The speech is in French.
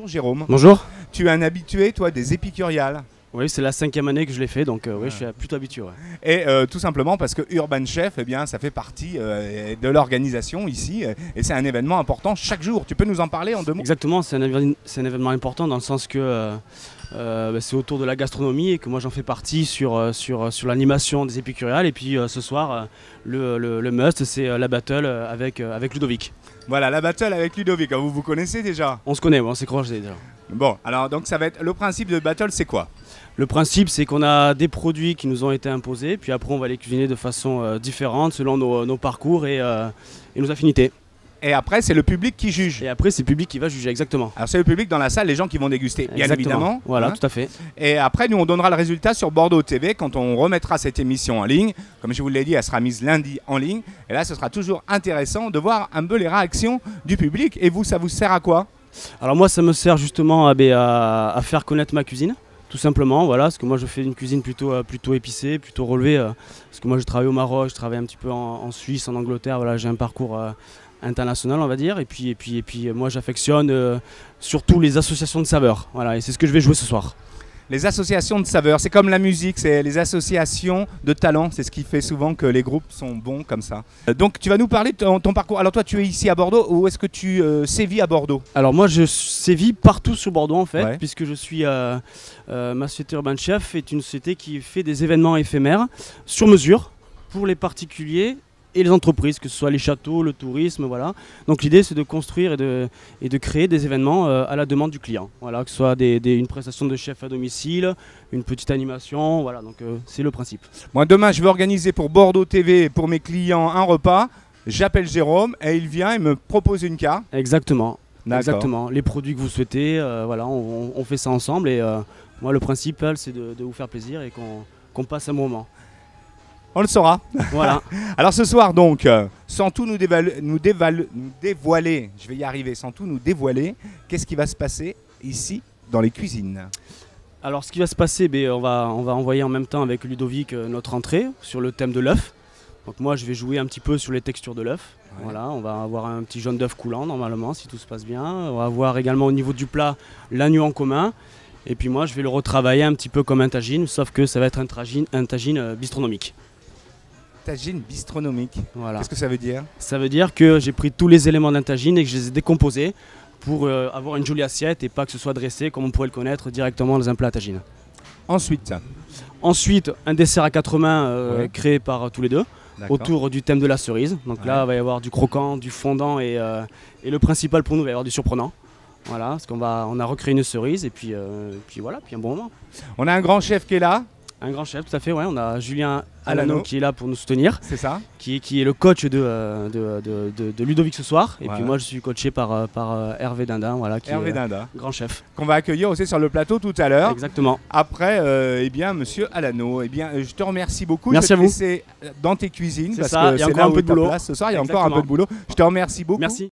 Bonjour Jérôme. Bonjour. Tu es un habitué, toi, des épicuriales. Oui, c'est la 5e année que je l'ai fait, donc oui, je suis plutôt habitué. Ouais. Et tout simplement parce que Urban Chef, eh bien, ça fait partie de l'organisation ici. Et c'est un événement important chaque jour. Tu peux nous en parler en 2 mots? Exactement, c'est un événement important dans le sens que c'est autour de la gastronomie et que moi j'en fais partie sur l'animation des épicuriales. Et puis ce soir, le must, c'est la battle avec Ludovic. Voilà, la battle avec Ludovic. Vous vous connaissez déjà? On se connaît, on s'est croisés déjà. Bon, alors donc ça va être le principe de battle, c'est quoi? Le principe, c'est qu'on a des produits qui nous ont été imposés, puis après on va les cuisiner de façon différente selon nos parcours et nos affinités. Et après, c'est le public qui juge. Et après, c'est le public qui va juger, exactement. Alors c'est le public dans la salle, les gens qui vont déguster, bien Exactement. évidemment. Voilà, hein. tout à fait. Et après, nous, on donnera le résultat sur Bordeaux TV quand on remettra cette émission en ligne. Comme je vous l'ai dit, elle sera mise lundi en ligne. Et là, ce sera toujours intéressant de voir un peu les réactions du public. Et vous, ça vous sert à quoi? Alors moi, ça me sert justement à faire connaître ma cuisine. Tout simplement, voilà, parce que moi je fais une cuisine plutôt épicée, plutôt relevée, parce que moi je travaille au Maroc, je travaille un petit peu en Suisse, en Angleterre, voilà, j'ai un parcours international on va dire, et puis moi j'affectionne surtout les associations de saveurs, voilà, et c'est ce que je vais jouer ce soir. Les associations de saveurs, c'est comme la musique, c'est les associations de talents, c'est ce qui fait souvent que les groupes sont bons comme ça. Donc tu vas nous parler de ton parcours. Alors toi tu es ici à Bordeaux ou est-ce que tu sévis à Bordeaux? Alors moi je sévis partout sur Bordeaux en fait, Ouais. puisque je suis ma société Urban Chef est une société qui fait des événements éphémères sur mesure pour les particuliers et les entreprises, que ce soit les châteaux, le tourisme, voilà. Donc l'idée c'est de construire et de créer des événements à la demande du client. Voilà, que ce soit une prestation de chef à domicile, une petite animation, voilà, donc c'est le principe. Moi demain je vais organiser pour Bordeaux TV, pour mes clients, un repas. J'appelle Jérôme et il vient et me propose une carte. Exactement. D'accord. Exactement. Les produits que vous souhaitez, voilà, on fait ça ensemble et moi le principal c'est de vous faire plaisir et qu'on passe un bon moment. On le saura. Voilà. Alors ce soir donc, sans tout nous dévoiler, je vais y arriver, sans tout nous dévoiler, qu'est-ce qui va se passer ici dans les cuisines? Alors ce qui va se passer, on va envoyer en même temps avec Ludovic notre entrée sur le thème de l'œuf. Donc moi je vais jouer un petit peu sur les textures de l'œuf. Ouais. Voilà, on va avoir un petit jaune d'œuf coulant normalement si tout se passe bien. On va avoir également au niveau du plat l'agneau en commun. Et puis moi je vais le retravailler un petit peu comme un tagine, sauf que ça va être un tagine bistronomique. Tagine bistronomique. Voilà. Qu'est-ce que ça veut dire? Ça veut dire que j'ai pris tous les éléments d'un tagine et que je les ai décomposés pour avoir une jolie assiette et pas que ce soit dressé comme on pourrait le connaître directement dans un plat à tagine. Ensuite, un dessert à 4 mains ouais. Créé par tous les deux autour du thème de la cerise. Donc là, il va y avoir du croquant, du fondant et le principal pour nous, il va y avoir du surprenant. Voilà, parce on a recréé une cerise et puis voilà, puis un bon moment. On a un grand chef qui est là. Un grand chef, tout à fait, ouais. On a Julien Alano qui est là pour nous soutenir. C'est ça. Qui est le coach de Ludovic ce soir. Et puis moi, je suis coaché par Hervé Dindin, voilà, qui est grand chef. Qu'on va accueillir aussi sur le plateau tout à l'heure. Exactement. Après, eh bien, monsieur Alano, eh bien, je te remercie beaucoup. Merci je vais te à vous. laisser dans tes cuisines parce ça, que il y a c'est encore là un où peu est de ta boulot. place ce soir. Il y a encore un peu de boulot. Je te remercie beaucoup. Merci.